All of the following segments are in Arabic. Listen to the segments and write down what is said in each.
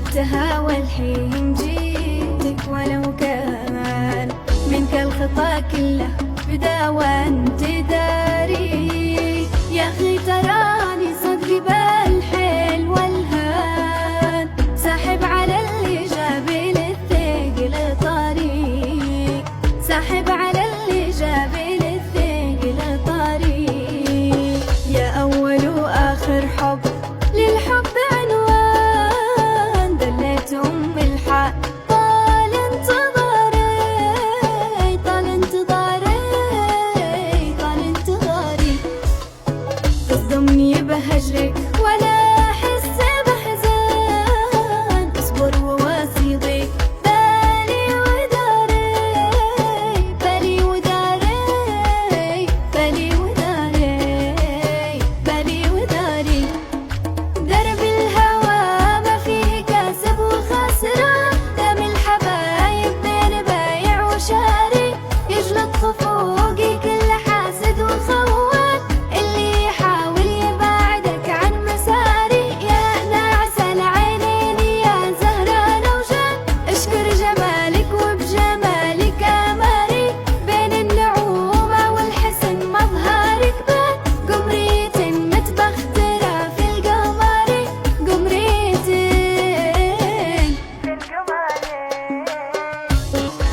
خربتها والحين جيتك، ولو كان منك الخطا كله بدا وانت داري. يا اخي تراني صدري بالحيل والهان، ساحب على اللي جابي للثقل طريق، ساحب على اللي جابي للثقل طريق. يا اول واخر حب للحب عنوان، دليت ام الحق طال انتظاري، طال انتظاري، طال انتظاري. تصدمني بهجرك ولا احس بحزان، اصبر وواسيضي بالي وداري، بالي وداري، بالي وداري، بالي وداري. درب الهوى ما فيه كاسب وخاسرة، دام الحبايب بين بايع وشاري. يجلط خفوقي كل حاسد وخوان، اللي يحاول يبعدك عن مساري. يا ناعس العينين يا زهران وجان، اشكر جمالك وبجمالك اماري. بين النعومة والحسن مظهرك بان، قمرية متبخترة في القمر، قمرية في القمر.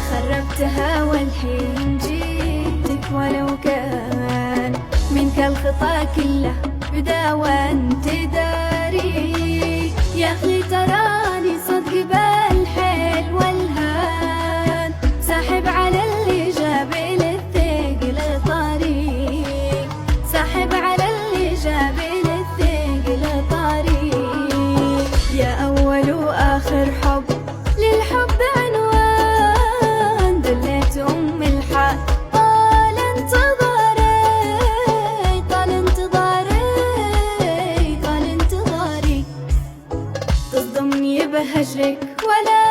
خربتها والحين جيتك، ولو كان منك الخطا كله بدا وانت داري. يا اخي تراني صدق بالحيل والهان، ساحب على اللي جابي للثقل طريق، ساحب على اللي جابي للثقل طريق. يا اول واخر حب للحب عنوان، دليت ام الحق طال انتظاري، طال انتظاري، طال انتظاري. تصدمني بهجرك ولا